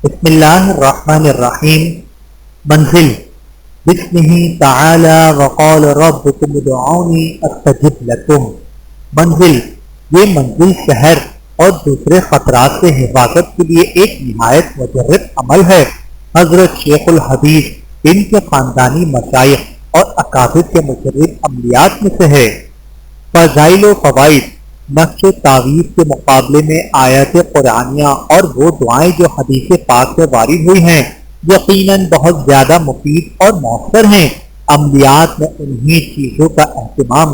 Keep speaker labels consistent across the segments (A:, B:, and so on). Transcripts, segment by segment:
A: بسم اللہ الرحمن الرحیم۔ منزل بسمہ تعالی وقال ربکم ادعونی استجب لکم۔ منزل یہ منزل شہر اور دوسرے خطرات سے حفاظت کے لیے ایک نہایت مجرب عمل ہے۔ حضرت شیخ الحدیث ان کے خاندانی مشائخ اور اکابر کے مجرب عملیات میں سے ہے۔ فضائل و فوائد۔ نقش و تعویذ کے مقابلے میں آیات قرآنیہ اور وہ دعائیں جو حدیث پاک سے وارد ہوئی ہیں یقیناً بہت زیادہ مفید اور مؤثر ہیں۔ عملیات میں انہی چیزوں کا اہتمام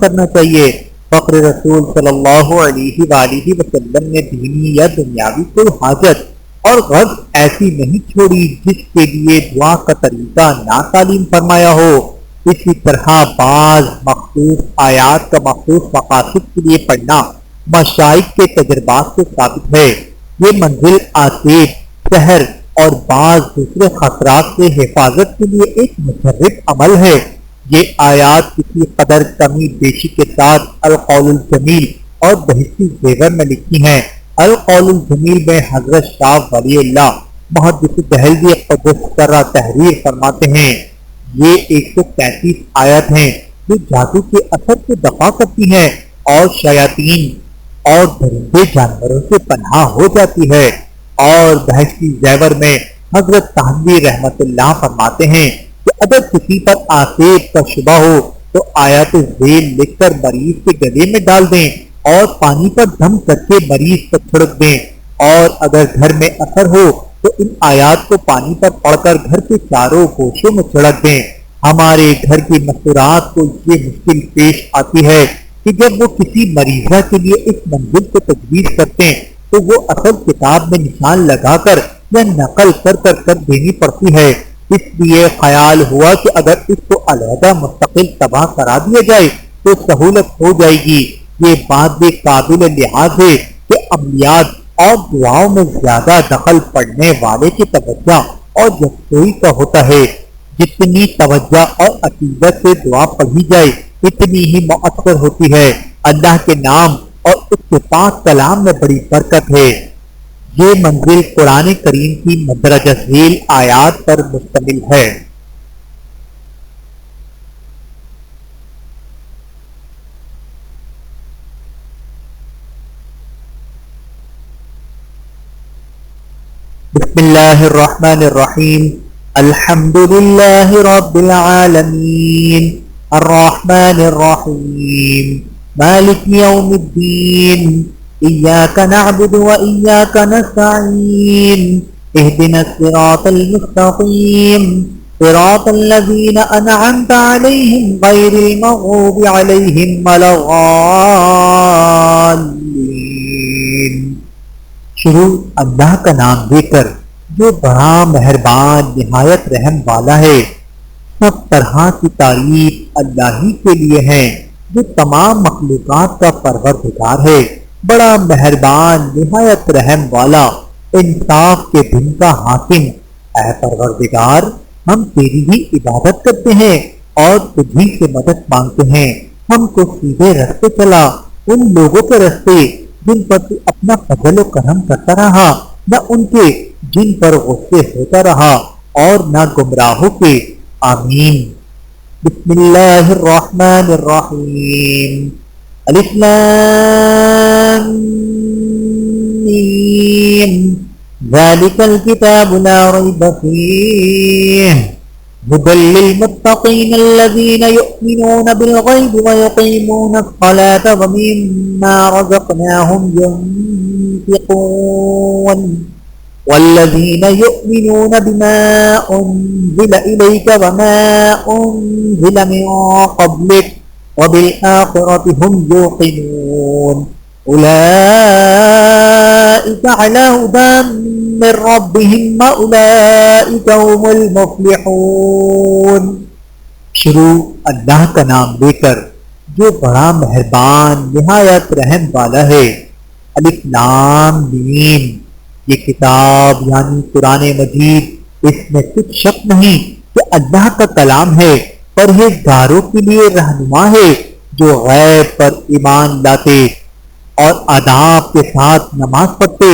A: کرنا چاہیے فقر رسول صلی اللہ علیہ وآلہ وسلم نے دینی یا دنیاوی کوئی حاجت اور غرض ایسی نہیں چھوڑی جس کے لیے دعا کا طریقہ نہ تعلیم فرمایا ہو۔ اسی طرح بعض مخصوص آیات کا مخصوص مقاصد کے لیے پڑھنا مشائخ کے تجربات سے ثابت ہے۔ یہ منزل آسیب، سحر اور بعض دوسرے خطرات سے حفاظت کے لیے ایک مجرب عمل ہے۔ یہ آیات کسی قدر کمی بیشی کے ساتھ القول الجمیل اور بہشتی زیور میں لکھی ہیں۔ القول الجمیل میں حضرت شاہ ولی اللہ محدث دہلوی قدس سرہ تحریر فرماتے ہیں، یہ 133 آیات ہیں جو جادو کے اثر کو دفع کرتی ہیں اور شیاطین اور درندے جانوروں سے پناہ ہو جاتی ہے۔ اور بہشتی زیور میں حضرت تھانوی رحمت اللہ فرماتے ہیں کہ اگر کسی پر آسیب کا شبہ ہو تو آیات ذیل لکھ کر مریض کے گلے میں ڈال دیں اور پانی پر دم کر کے مریض پر چھڑک دیں، اور اگر گھر میں اثر ہو تو ان آیات کو پانی پر پڑھ کر گھر کے چاروں گوشوں میں چھڑک دیں۔ ہمارے گھر کی مستورات کو یہ مشکل پیش آتی ہے کہ جب وہ کسی مریضہ کے لیے اس منزل کو تجویز کرتے ہیں تو وہ اصل کتاب میں نشان لگا کر یا نقل کر دینی پڑتی ہے۔ اس لیے خیال ہوا کہ اگر اس کو علیحدہ مستقل طبع کرا دیا جائے تو سہولت ہو جائے گی۔ یہ بات بھی قابل لحاظ ہے کہ عملیات اور دعاؤں میں زیادہ دخل پڑنے والے کی توجہ اور یکسوئی کا ہوتا ہے۔ جتنی توجہ اور عقیدت سے دعا پڑھی جائے اتنی ہی مؤثر ہوتی ہے۔ اللہ کے نام اور اس کے پاک کلام میں بڑی برکت ہے۔ یہ منزل قرآن کریم کی مندرجہ ذیل آیات پر مشتمل ہے۔ بسم اللہ الرحمن الرحیم۔ الحمد للہ رب العالمین الرحمن الرحیم مالک یوم الدین ایاک نعبد و ایاک نستعین اہدنا الصراط المستقیم صراط الذین انعمت علیہم غیر المغضوب علیہم ولا الضالین۔ شروع اللہ کا نام لے کر جو بڑا مہربان نہایت رحم والا ہے۔ سب طرح کی تعریف اللہ ہی کے لیے ہے جو تمام مخلوقات کا پروردگار ہے، بڑا مہربان نہایت رحم والا، انصاف کے دن کا حاکم۔ اے پروردگار، ہم تیری ہی عبادت کرتے ہیں اور تجھی سے مدد مانگتے ہیں۔ ہم کو سیدھے رستے چلا، ان لوگوں کے رستے جن پر تو اپنا فضل و کرم کرتا رہا، نہ ان کے جن پر غصے ہوتا رہا، اور نہ گمراہوں کے۔ آمین۔ بسم اللہ الرحمن الرحیم۔ الف لام میم ذالک الکتاب لا ریب فیہ هدى للمتقین الذین یؤمنون بالغیب ویقیمون الصلاة ومما رزقناهم ينفقون والذین یؤمنون بما انزل الیک وما انزل من قبلک وبالآخرة هم یوقنون اولئک علی ھدی من ربهم واولئک هم المفلحون۔ شروع اللہ کا نام لے کر جو بڑا مہربان نہایت رحم والا ہے۔ الف لام میم۔ یہ کتاب یعنی قرآن مجید، اس میں کچھ شک نہیں کہ اللہ کا کلام ہے، پرہیزگاروں کے لیے رہنما ہے جو غیب پر ایمان لاتے اور آداب کے ساتھ نماز پڑھتے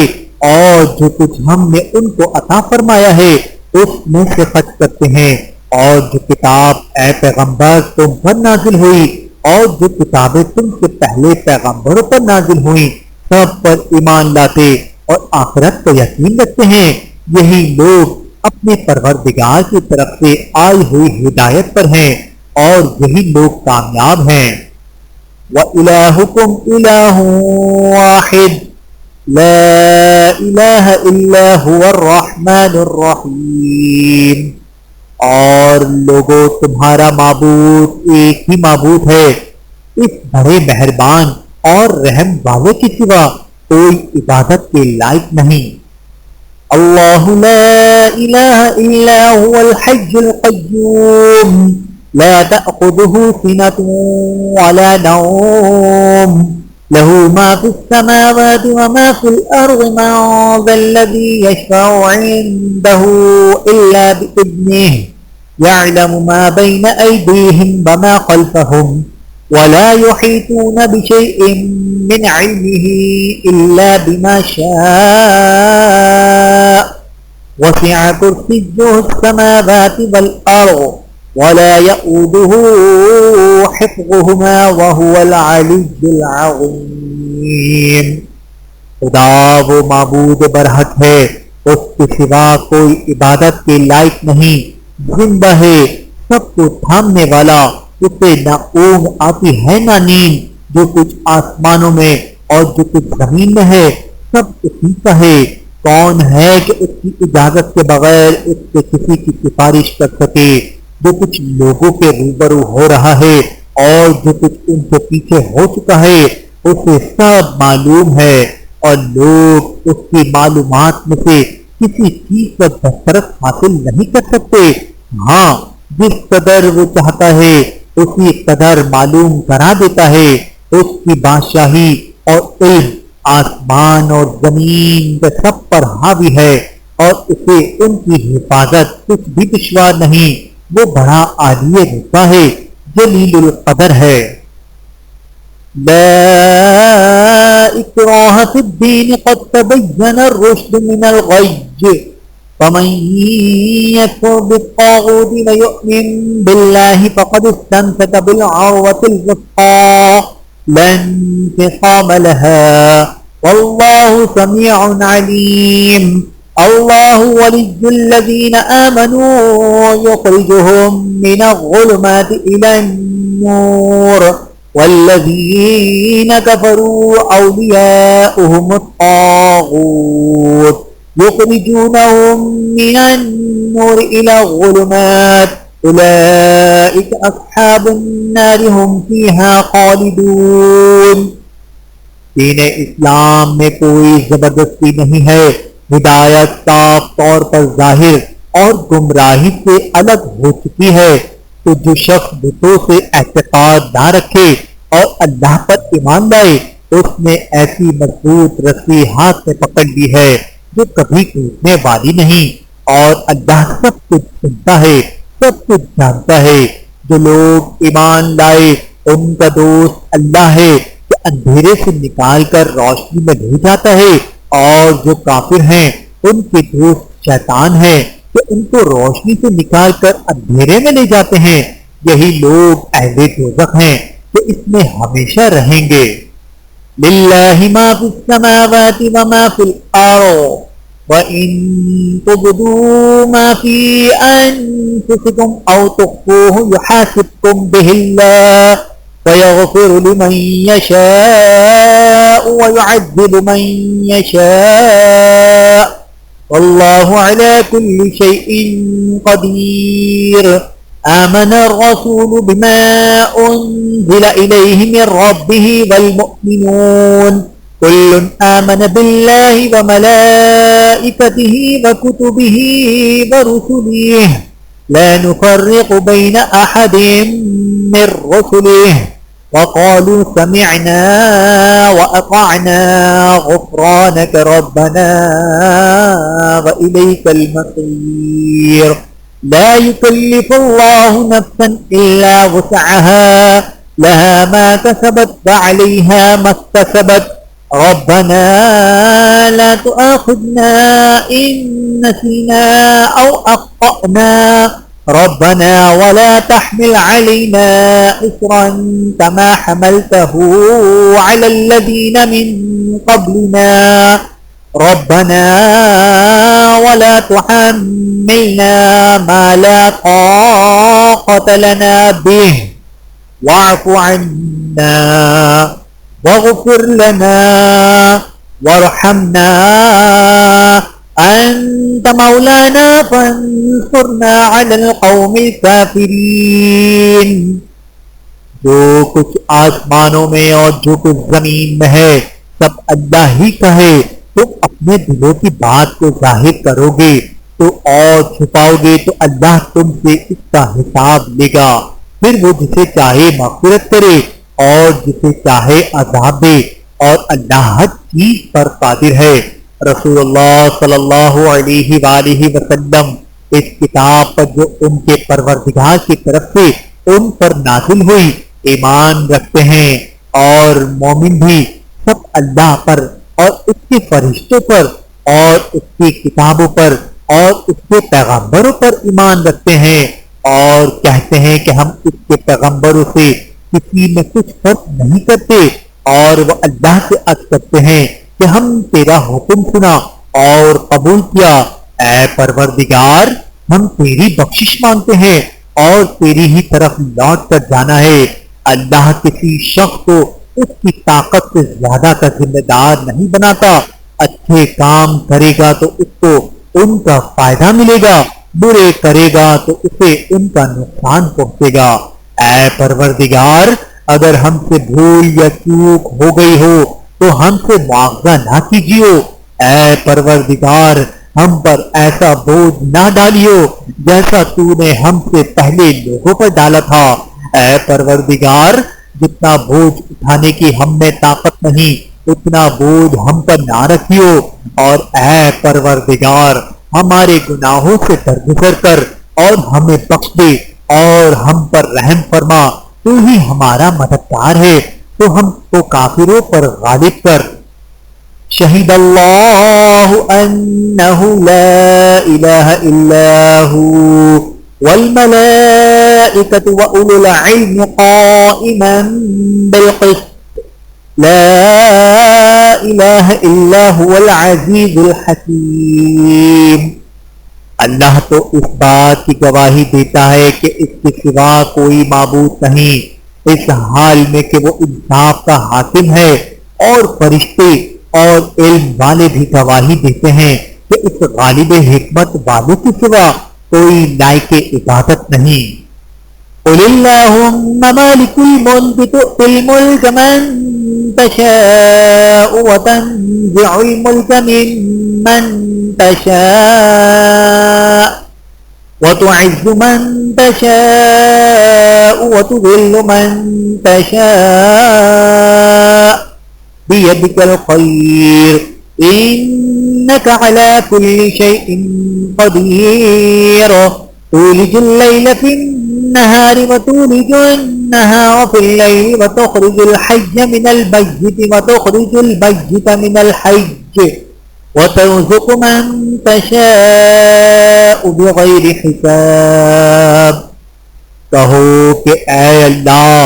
A: اور جو کچھ ہم نے ان کو عطا فرمایا ہے اس میں سے خرچ کرتے ہیں، اور جو کتاب اے پیغمبر تم پر نازل ہوئی اور جو کتابیں تم سے پہلے پیغمبروں پر نازل ہوئیں سب پر ایمان لاتے اور آخرت پر یقین رکھتے ہیں، یہی لوگ اپنے پروردگار کی طرف سے آئی ہوئی ہدایت پر ہیں اور یہی لوگ کامیاب ہیں۔ وَإِلَٰهُكُمْ إِلَٰهٌ وَاحِدٌ لا الہ الا هو الرحمن الرحیم، اور لوگوں تمہارا معبود ایک ہی معبود ہے، اس بڑے مہربان اور رحم والے کے سوا کوئی عبادت کے لائق نہیں۔ اللہ لا الہ الا هو الحی القیوم لا تأخذه سنة ولا نوم له ما في السماوات وما في الأرض من ذا الذي يشفع عنده إلا بإذنه يعلم ما بين أيديهم وما خلفهم ولا يحيطون بشيء من علمه إلا بما شاء وسع كرسيه السماوات والأرض ولا يؤوده حفظهما وهو العلي العظيم۔ خدا وہ معبود برحق ہے، اس کے سوا کوئی عبادت کے لائق نہیں، زندہ ہے، سب کو تھامنے والا، اسے نہ اونگ آتی ہے نہ نیند، جو کچھ آسمانوں میں اور جو کچھ زمین میں ہے سب اسی کا ہے۔ کون ہے کہ اس کی اجازت کے بغیر اس سے کسی کی سفارش کر سکے؟ جو کچھ لوگوں کے روبرو ہو رہا ہے اور جو کچھ ان سے پیچھے ہو چکا ہے اسے سب معلوم ہے، اور لوگ اس کی معلومات میں سے کسی چیز پر دسترس حاصل نہیں کر سکتے۔ ہاں، جس قدر وہ چاہتا ہے اسی قدر معلوم کرا دیتا ہے۔ اس کی بادشاہی اور علم آسمان اور زمین کے سب پر حاوی ہے، اور اسے ان کی حفاظت کچھ بھی دشوار نہیں۔ وہ بڑا عالی رتبہ ہے، جلیل القدر ہے۔ لا اکراہ فی الدین قد تبین الرشد من الغی فمن یکفر بالطاغوت ویؤمن باللہ فقد استمسک بالعروۃ الوثقی لا انفصام لها واللہ سمیع علیم۔ اللہ ولی الذین آمنوا یخرجهم من الظلمات الى النور والذین کفروا اولیاؤهم الطاغوت یخرجونهم من النور الى الظلمات اولئک اصحاب النار هم فیہا خالدون۔ دین اسلام میں کوئی زبردستی نہیں ہے، ہدایت صاف طور پر ظاہر اور گمراہی سے الگ ہو چکی ہے، تو جو شخص بتوں سے اعتقاد نہ رکھے اور اللہ پر ایمان لائے اس نے ایسی مضبوط رسی ہاتھ میں پکڑ لی ہے جو کبھی ٹوٹنے والی نہیں، اور اللہ سب کچھ سنتا ہے، سب کچھ جانتا ہے۔ جو لوگ ایمان لائے ان کا دوست اللہ ہے کہ اندھیرے سے نکال کر روشنی میں لے جاتا ہے، اور جو کافر ہیں ان کے دوست شیطان ہیں کہ ان کو روشنی سے نکال کر اندھیرے میں لے جاتے ہیں۔ یہی لوگ اہل دوزخ ہیں کہ اس میں ہمیشہ رہیں گے۔ للہ ما فی السماوات وما فی الارض وَإِن تُبْدُوا مَا فِي أَنفُسِكُمْ أَوْ تُخْفُوهُ يُحَاسِبْكُم بِهِ اللَّهُ فَيَغْفِرُ لِمَن يَشَاءُ وَيُعَذِّبُ مَن يَشَاءُ وَاللَّهُ عَلَى كُلِّ شَيْءٍ قَدِيرٌ۔ آمن الرسول بما أنزل إليه من ربه والمؤمنون كل آمن بالله وملائكته وكتبه ورسله لا نفرق بين أحد من رسله وقالوا سمعنا وأطعنا غفرانك ربنا وإليك المصير۔ لا يكلف الله نفسا إلا وسعها لها ما كسبت وعليها ما اكتسبت ربنا لا تؤاخذنا إن نسينا أو أخطأنا ربنا ولا تحمل علينا إصرا كما حملته على الذين من قبلنا ربنا ولا تحملنا ما لا طاقة لنا به واعف عنا واغفر لنا وارحمنا أنت مولانا فانصرنا على القوم الكافرين. جو کچھ آسمانوں میں اور جو کچھ زمین میں ہے سب اللہ ہی کا ہے. تم اپنے دلوں کی بات کو ظاہر کرو گے تو اور چھپاؤ گے تو اللہ تم سے اس کا حساب لے گا. پھر وہ جسے چاہے مغفرت کرے اور جسے چاہے عذاب دے اور اللہ ہر چیز پر قادر ہے. رسول اللہ صلی اللہ علیہ وآلہ وسلم اس کتاب پر جو ان کے پروردگار کی طرف سے ان پر نازل ہوئی ایمان رکھتے ہیں اور مومن بھی سب اللہ پر اور اس کے فرشتوں پر اور اس کی کتابوں پر اور اس کے پیغمبروں پر ایمان رکھتے ہیں اور کہتے ہیں کہ ہم اس کے پیغمبروں سے کسی میں کچھ فرق نہیں کرتے اور وہ اللہ سے عرض کرتے ہیں کہ ہم تیرا حکم سنا اور قبول کیا. اے پروردگار ہم تیری بخشش مانگتے ہیں اور تیری ہی طرف لوٹ کر جانا ہے. اللہ کسی شخص کو اس کی طاقت سے زیادہ کا ذمہ دار نہیں بناتا. اچھے کام کرے گا تو اس کو ان کا فائدہ ملے گا, برے کرے گا تو اسے ان کا نقصان پہنچے گا. اے پروردگار اگر ہم سے بھول یا چوک ہو گئی ہو تو ہم سے معاوضہ نہ کیجیے. اے پروردگار ہم پر ایسا بوجھ نہ ڈالیو جیسا تو نے ہم سے پہلے لوگوں پر ڈالا تھا. اے پروردگار جتنا بوجھ اٹھانے کی ہم میں طاقت نہیں اتنا بوجھ ہم پر نہ رکھیو. اور اے پروردگار ہمارے گناہوں سے درگزر کر اور ہمیں بخش دے اور ہم پر رحم فرما. تو ہی ہمارا مددگار ہے تو ہم کو کافروں پر غالب کر. شہید اللہ انہ لا الہ الا هو والملائکۃ وأولو العلم قائما بالقسط لا الہ الا هو العزیز الحکیم. اللہ تو اس بات کی گواہی دیتا ہے کہ اس کے سوا کوئی معبود نہیں اس حال میں کہ وہ انصاف کا حاکم ہے, اور فرشتے اور علم والے بھی گواہی دیتے ہیں کہ اس غالب حکمت والے کے سوا کوئی لائق عبادت نہیں. قل اللہم مالک الملک تؤتی الملک من تشاء وتنزع الملک ممن تشاء وتعز من تشاء وتذل من تشاء بيدك الخير إنك على كل شيء قدير تولج الليل في النهار وتولج النهار في الليل وتخرج الحي من الميت وتخرج الميت من الحي وترزق من تشاء بغیر حساب. کہو کہ اے اللہ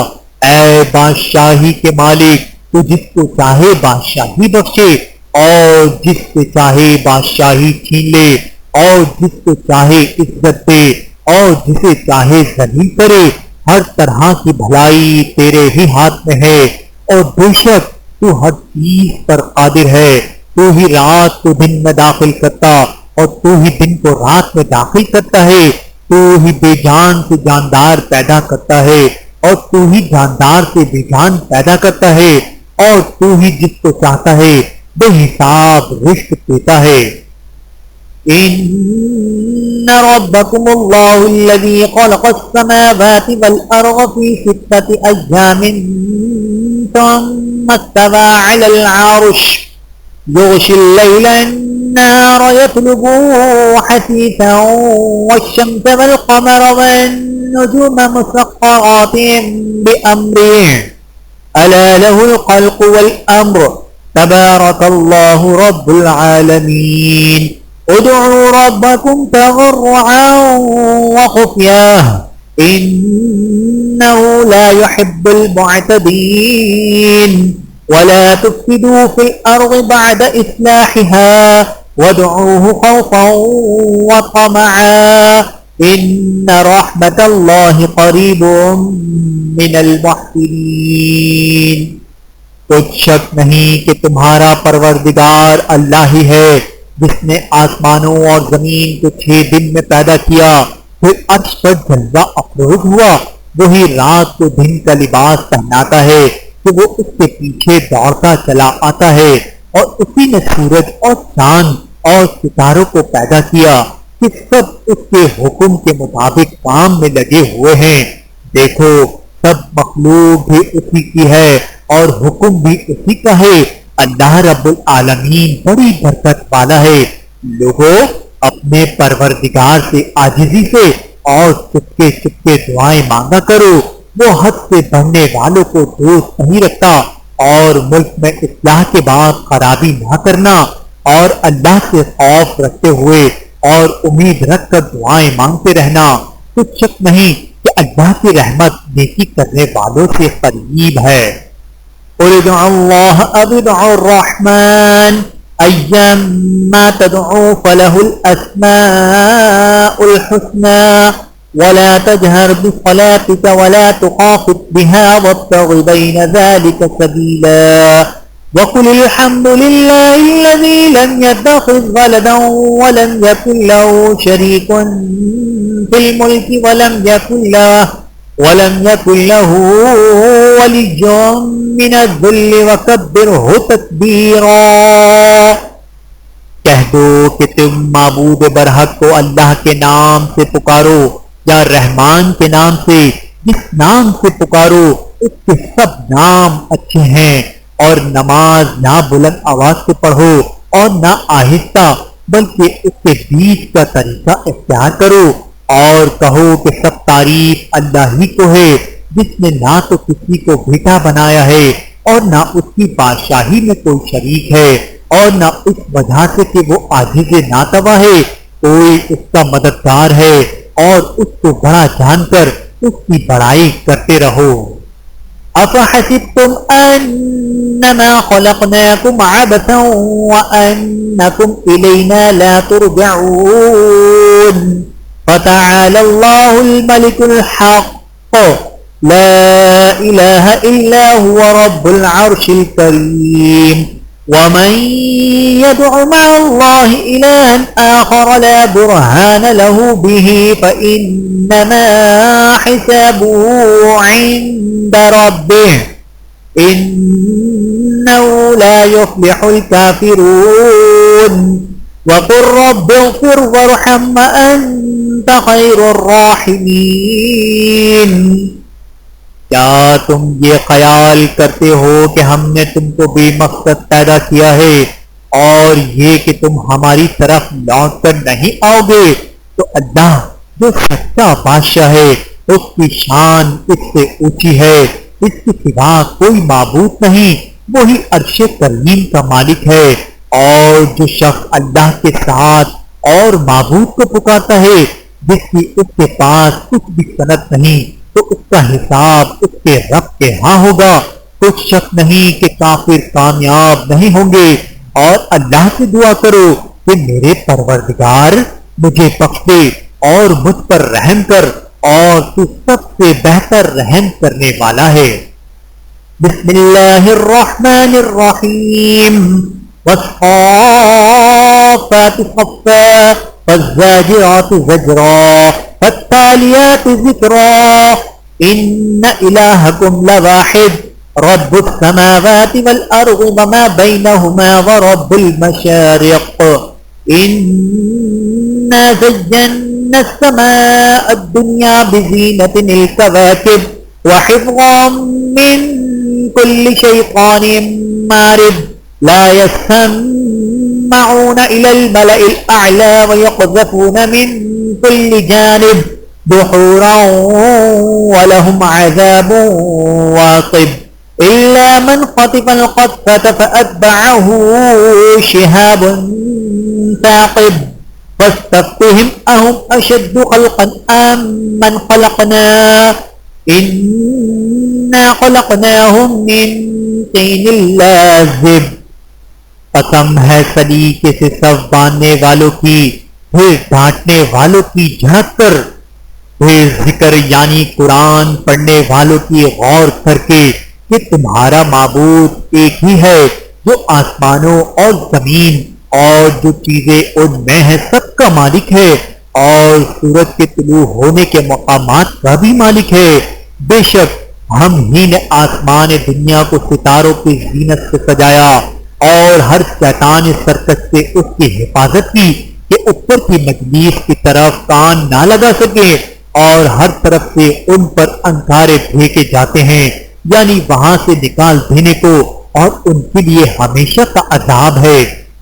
A: اے بادشاہی کے مالک تو جس کو چاہے بادشاہی بخشے اور جس سے چاہے بادشاہی چھین لے اور جس کو چاہے عزت دے اور جسے چاہے ذلیل کرے. ہر طرح کی بھلائی تیرے ہی ہاتھ میں ہے اور بے شک تو ہر چیز پر قادر ہے. تو ہی رات کو دن میں داخل کرتا اور تو ہی دن کو رات میں داخل کرتا ہے. تو ہی بے جان سے جاندار پیدا کرتا ہے اور تو ہی جاندار سے بے جان پیدا کرتا ہے اور تو ہی جس کو چاہتا ہے بے حساب رزق دیتا ہے. ان ربکم اللہ الذی خلق السماوات والارض فی 6 ایام ثم استوى علی العرش يغشي الليل النهار يطلبه حثيثا والشمس والقمر والنجوم مسخرات بأمره ألا له الخلق والأمر تبارك الله رب العالمين ادعوا ربكم تضرعا وخفيا إنه لا يحب المعتدين ولا تفسدوا في الأرض بعد إصلاحها وادعوه خوفا وطمعا إن رحمة الله قريب من المحسنين۔ کچھ شک نہیں کہ تمہارا پروردگار اللہ ہی ہے جس نے آسمانوں اور زمین کو 6 دن میں پیدا کیا، پھر عرش پر جلوہ افروز ہوا۔ وہی رات کو دن کا لباس پہناتا ہے کہ وہ اس کے پیچھے دوڑتا چلا آتا ہے، اور اسی نے سورج اور چاند اور ستاروں کو پیدا کیا کہ سب اس کے حکم کے مطابق کام میں لگے ہوئے ہیں۔ دیکھو سب مخلوق بھی اسی کی ہے اور حکم بھی اسی کا ہے۔ اللہ رب العالمین بڑی برکت والا ہے۔ لوگوں اپنے پروردگار سے عاجزی سے اور چپکے چپکے دعائیں مانگا کرو، وہ حد سے بڑھنے والوں کو دوست نہیں رکھتا، اور ملک میں اصلاح کے بعد خرابی نہ کرنا، اور اللہ سے خوف رکھتے ہوئے اور امید رکھ کر دعائیں مانگتے رہنا۔ کچھ شک نہیں کہ اللہ کی رحمت نیکی کرنے والوں سے قریب ہے۔ قل ادعوا الله أو ادعوا الرحمن أيما تدعوا فله الأسماء الحسنى ولا تجهر بصلاتك ولا تخافت بها وابتغ بين ذلك سبيلا وقل الحمد لله الذي لم يتخذ ولدا ولم يكن له شريك في الملك ولم يكن له ولي من الذل وكبره تكبيرا۔ کہہ دو کہ تم معبود برحق کو اللہ کے نام سے پکارو یا رحمان کے نام سے، جس نام سے پکارو اس کے سب نام اچھے ہیں، اور نماز نہ بلند آواز سے پڑھو اور نہ آہستہ، بلکہ اس کے بیچ کا طریقہ اختیار کرو، اور کہو کہ سب تعریف اللہ ہی کو ہے جس نے نہ تو کسی کو بیٹا بنایا ہے اور نہ اس کی بادشاہی میں کوئی شریک ہے، اور نہ اس وجہ سے کہ وہ عاجز ناتوا ہے کوئی اس کا مددگار ہے، اور اس کو بڑا جان کر اس کی بڑائی کرتے رہو۔ افحسبتم انما خلقناكم عبثا وانكم الینا لا ترجعون فتعالى الله الملك الحق لا إله إلا هو رب العرش الكريم ومن يدع مع الله إلها آخر لا برهان له به فإنما حسابه عند ربه إنه لا يفلح الكافرون وقل رب اغفر وارحم وأنت خير الراحمين۔ کیا تم یہ خیال کرتے ہو کہ ہم نے تم کو بے مقصد پیدا کیا ہے اور یہ کہ تم ہماری طرف لوٹ کر نہیں آؤ گے؟ تو اللہ جو سچا بادشاہ ہے اس کی شان اس سے اونچی ہے، اس کے سوا کوئی معبود نہیں، وہی عرش کریم کا مالک ہے۔ اور جو شخص اللہ کے ساتھ اور معبود کو پکارتا ہے جس کی اس کے پاس کچھ بھی صنعت نہیں، تو اس کا حساب اس کے رب کے ہاں ہوگا۔ کچھ شک نہیں کہ کافر کامیاب نہیں ہوں گے، اور اللہ سے دعا کرو کہ میرے پروردگار مجھے بخش دے اور مجھ پر رحم کر، اور تو سب سے بہتر رحم کرنے والا ہے۔ بسم اللہ الرحمن الرحیم والصافات صفا والزاجرات زجرا فالتاليات ذكرا إن إلهكم لواحد رب السماوات والأرض وما بينهما ورب المشارق إنا زينا السماء الدنيا بزينة الكواكب وحفظا من كل شيطان مارد لا يسمعون إلى الملأ الأعلى ويقذفون من كل جانب دحورا ولهم عذاب واصب إلا من خطف الخطفة فأتبعه شهاب ثاقب فاستفتهم أهم أشد خلقا أم من خلقنا إنا خلقناهم من طين لازب. قسم ہے سلیقے سے صف باندھنے والوں کی، پھر ڈانٹنے والوں کی جھڑک کر، پھر ذکر یعنی قرآن پڑھنے والوں کی غور کر کے کہ تمہارا معبود ایک ہی ہے جو آسمانوں اور زمین اور جو چیزیں ان میں ہیں سب کا مالک ہے، اور سورج کے طلوع ہونے کے مقامات کا بھی مالک ہے. بے شک ہم ہی نے آسمان دنیا کو ستاروں کی زینت سے سجایا اور ہر شیطان سرکش سے اس کی حفاظت کی کہ اوپر کی مجلس کی طرف کان نہ لگا سکے، اور ہر طرف سے ان پر انگارے پھینکے جاتے ہیں یعنی وہاں سے نکال دینے کو، اور ان کے لیے ہمیشہ کا عذاب ہے.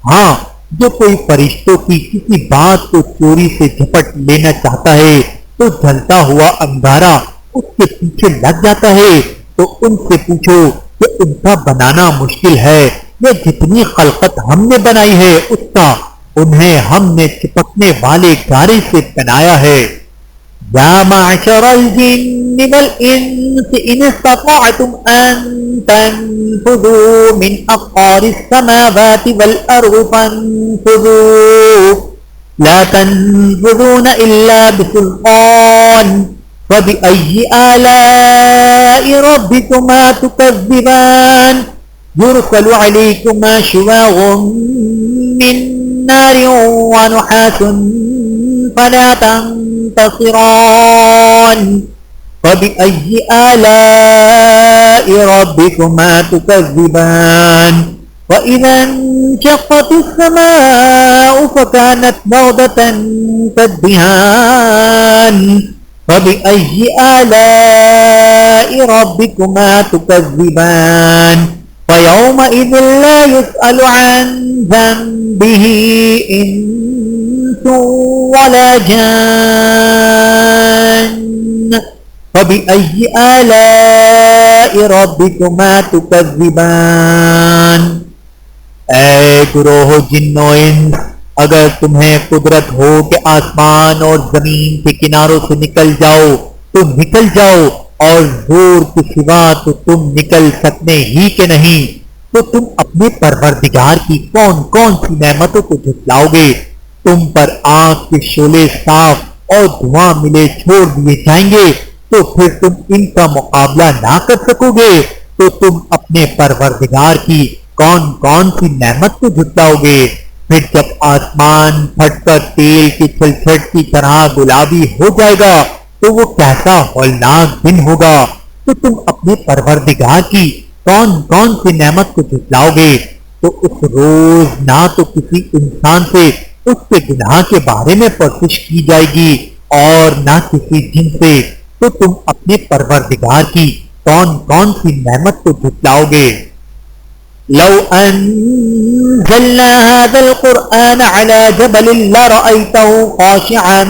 A: ہاں، جو کوئی فرشتوں کی کسی بات کو چوری سے جھپٹ لینا چاہتا ہے تو جلتا ہوا انگارہ اس کے پیچھے لگ جاتا ہے. تو ان سے پوچھو کہ ان کا بنانا مشکل ہے یا جتنی خلقت ہم نے بنائی ہے اس کا، انہیں ہم نے چپکنے والے گارے سے بنایا ہے. یا معشر الجن والانس ان استطعتم ان تنفذوا من اقطار السماوات والارض فانفذوا لا تنفذون الا بسلطان فبأي آلاء ربكما تكذبان يرسل عليكما شواظ من نار ونحاس فلا تنتصران فبأي آلاء ربكما تكذبان وإذا انشقت السماء فكانت وردة كالدهان فبأي آلاء ربكما تكذبان فيومئذ لا يسأل عن ذنبه إنس ولا جان فبأي آلاء ربكما تكذبان. اے گروہ جن و انس، اگر تمہیں قدرت ہو کہ آسمان اور زمین کے کناروں سے نکل جاؤ تو نکل جاؤ، اور زور کے سوا تو تم نکل سکتے ہی کہ نہیں، تو تم اپنے پروردگار کی کون کون سی نعمتوں کو جھٹلاؤ گے؟ تم پر آگ کے شعلے صاف اور دھواں ملے چھوڑ دیے جائیں گے، تو پھر تم ان کا مقابلہ نہ کر سکو گے، تو تم اپنے پروردگار کی کون کون سی نعمت کو جھٹلاؤ گے؟ پھر جب آسمان پھٹ کر تیل کی چھلچھٹ کی طرح گلابی ہو جائے گا تو وہ کیسا ہولناک دن ہوگا. تو تم اپنے پروردگار کی کون کون سی نعمت کو جھٹلاؤ گے؟ تو اس روز نہ تو کسی انسان سے اس کے گناہ کے بارے میں پرسش کی جائے گی اور نہ کسی جن سے. تو تم اپنے پروردگار کی کون کون سی نعمت کو جھٹلاؤ گے؟ لو انزلنا هذا القرآن على جبل لرأيته خاشعا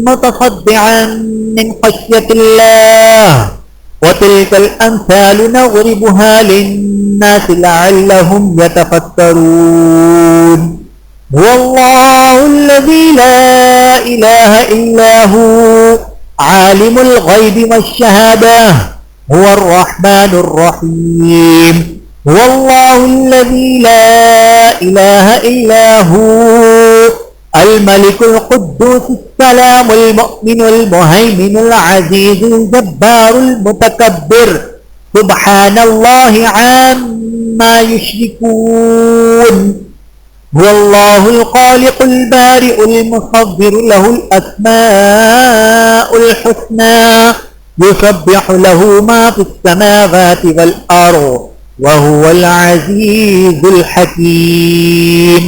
A: متصدعا من خشية الله وتلك الأمثال نضربها للناس لعلهم يتفكرون. هو الله الذي لا إله إلا هو عالم الغيب والشهادة هو الرحمن الرحيم. هو الله الذي لا إله إلا هو الملك القدوس السلام المؤمن المهيمن العزيز الجبار المتكبر سبحان الله عما يشركون. هو الله الخالق البارئ المصور له الأسماء الحسنى يسبح له ما في السماوات والأرض وَهُوَ الْعَزِيزُ الْحَكِيمُ.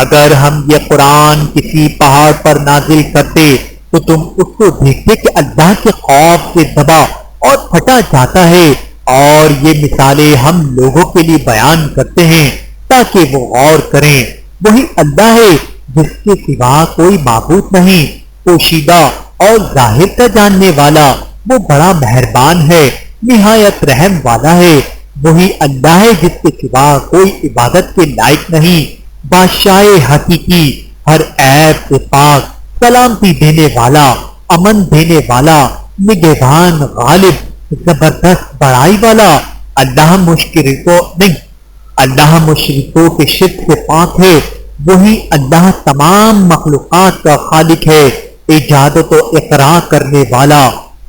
A: اگر ہم یہ قرآن کسی پہاڑ پر نازل کرتے تو تم اس کو دیکھتے کہ اللہ کے خوف سے دبا اور پھٹا جاتا ہے، اور یہ مثالیں ہم لوگوں کے لیے بیان کرتے ہیں تاکہ وہ غور کریں. وہی اللہ ہے جس کے سوا کوئی معبود نہیں، پوشیدہ اور ظاہر کا جاننے والا، وہ بڑا مہربان ہے نہایت رحم والا ہے۔ وہی اللہ ہے جس کے سوا کوئی عبادت کے لائق نہیں، بادشاہ حقیقی، ہر عیب سے پاک، سلامتی دینے والا، امن دینے والا، نگہبان، غالب، زبردست بڑائی والا۔ اللہ مشرکوں کے شرک سے پاک ہے۔ وہی اللہ تمام مخلوقات کا خالق ہے، ایجاد و اختراع کرنے والا،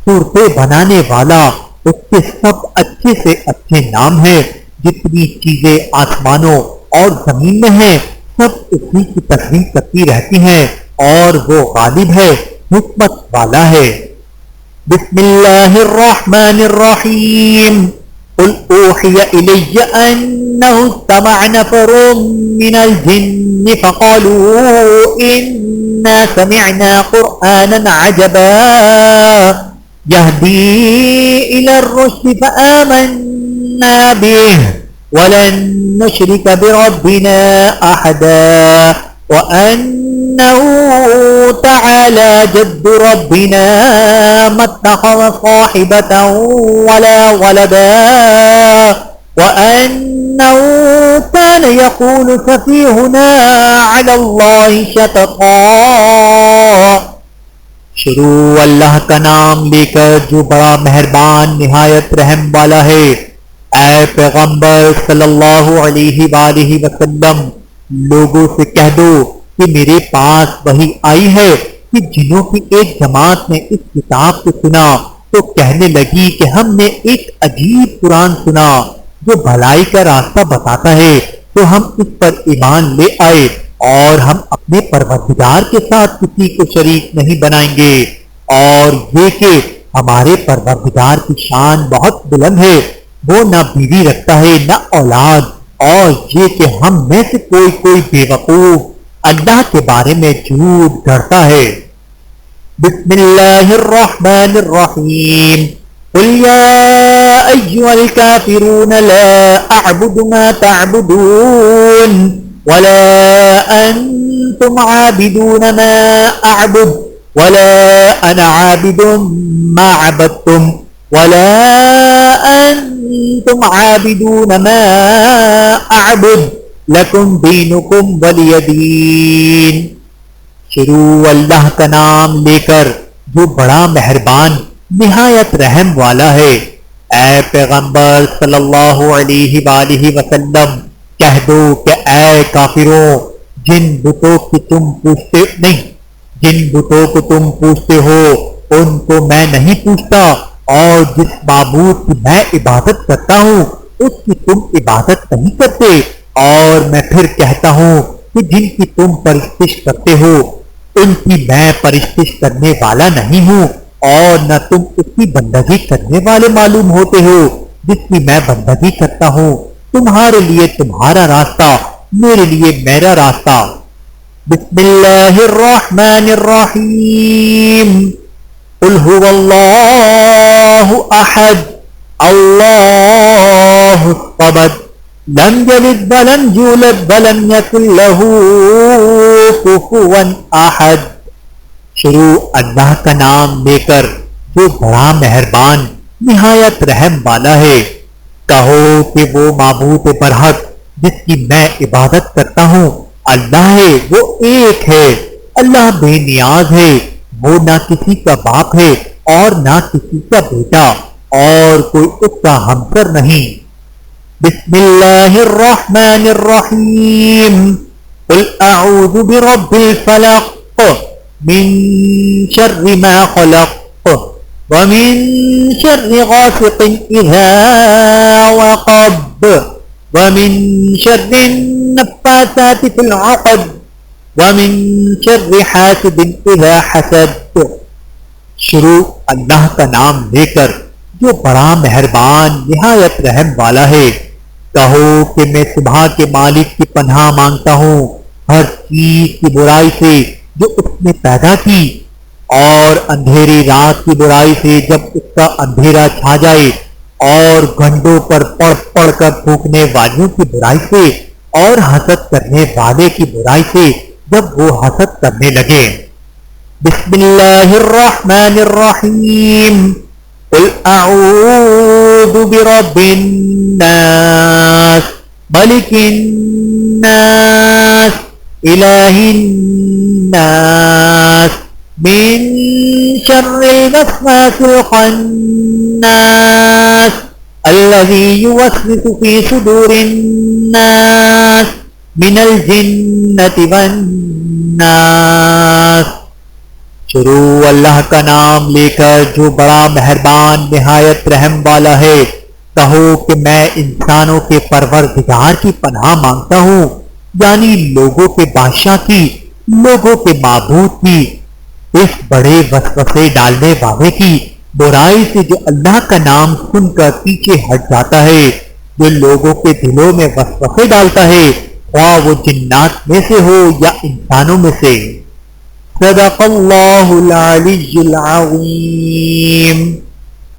A: صورتیں بنانے والا۔ اس کے سب اچھے سے اچھے نام ہیں۔ جتنی چیزیں آسمانوں اور زمین میں ہیں سب اسی کی تصویر کرتی رہتی ہیں، اور وہ غالب ہے، حکمت والا ہے۔ بسم اللہ الرحمن الرحیم۔ قل اوحی الی انہ استمع نفر من الجن فقالوا انا سمعنا قرآنا عجبا يهدي إلى الرشد فآمنا به ولن نشرك بربنا أحدا وأنه تعالى جد ربنا ما اتخذ صاحبة ولا ولدا وأنه كان يقول سفيهنا على الله شططا۔ شروع اللہ کا نام لے کر جو بڑا مہربان نہایت رحم والا ہے۔ اے پیغمبر صلی اللہ علیہ وآلہ وسلم، لوگوں سے کہہ دو کہ میرے پاس وحی آئی ہے کہ جنوں کی ایک جماعت نے اس کتاب کو سنا تو کہنے لگی کہ ہم نے ایک عجیب قرآن سنا جو بھلائی کا راستہ بتاتا ہے، تو ہم اس پر ایمان لے آئے اور ہم اپنے پروردگار کے ساتھ کسی کو شریک نہیں بنائیں گے، اور یہ کہ ہمارے پروردگار کی شان بہت بلند ہے، وہ نہ بیوی رکھتا ہے نہ اولاد، اور یہ کہ ہم میں سے کوئی بے وقوف اللہ کے بارے میں جھوٹ گھڑتا ہے۔ بسم اللہ الرحمن الرحیم۔ قل یا ایھا الکافرون لا اعبد ما تعبدون ولا أنتم عابدون ما أعبد ولا أنا عابد ما عبدتم ولا أنتم عابدون ما أعبد لكم دينكم ولي دين۔ شروع اللہ کا نام لے کر جو بڑا مہربان نہایت رحم والا ہے۔ اے پیغمبر صلی اللہ علیہ وآلہ وسلم، کہہ دو کہ اے کافروں، جن بتوں کو تم پوچھتے ہو ان کو میں نہیں پوچھتا، اور جس معبود کی میں عبادت کرتا ہوں اس کی تم عبادت نہیں کرتے، اور میں پھر کہتا ہوں کہ جن کی تم پرستش کرتے ہو ان کی میں پرستش کرنے والا نہیں ہوں، اور نہ تم اس کی بندگی کرنے والے معلوم ہوتے ہو جس کی میں بندگی کرتا ہوں۔ تمہارے لیے تمہارا راستہ، میرے لیے میرا راستہ۔ بسم اللہ الرحمن الرحیم۔ قل هو اللہ احد اللہ الصمد لم یلد ولم یولد ولم یکن له کفوا احد۔ شروع اللہ کا نام لے کر جو بڑا مہربان نہایت رحم والا ہے۔ کہو کہ وہ معبود برحق جس کی میں عبادت کرتا ہوں اللہ ہے، وہ ایک ہے، اللہ بے نیاز ہے، وہ نہ کسی کا باپ ہے اور نہ کسی کا بیٹا، اور کوئی اس کا ہمسر نہیں۔ بسم اللہ الرحمن الرحیم۔ قل اعوذ برب الفلق من شر ما خلق ومن شر غاسق اذا وقب ومن شر النفاثات في العقد ومن شر حاسد اذا حسد۔ شروع اللہ کا نام لے کر جو بڑا مہربان نہایت رحم والا ہے۔ کہو کہ میں صبح کے مالک کی پناہ مانگتا ہوں ہر چیز کی برائی سے جو اس نے پیدا کی، اور اندھیری رات کی برائی سے جب اس کا اندھیرا چھا جائے، اور گھنٹوں پر پڑھ کر پھونکنے والیوں کی برائی سے، اور حسد کرنے والے کی برائی سے جب وہ حسد کرنے لگے۔ بسم اللہ الرحمن الرحیم۔ قل اعوذ برب الناس ملک الناس الہ الناس من شر الوسواس الخناس الذي يوسوس في صدور الناس من الجنة والناس۔ شروع اللہ کا نام لے کر جو بڑا مہربان نہایت رحم والا ہے۔ کہو کہ میں انسانوں کے پروردگار کی پناہ مانگتا ہوں، یعنی لوگوں کے بادشاہ کی، لوگوں کے معبود کی، اس بڑے وسوسے ڈالنے والے کی برائی سے جو اللہ کا نام سن کر پیچھے ہٹ جاتا ہے، جو لوگوں کے دلوں میں وسوسے ڈالتا ہے، خواہ وہ جنات میں سے ہو یا انسانوں میں سے۔ صدق اللہ العلی العظیم۔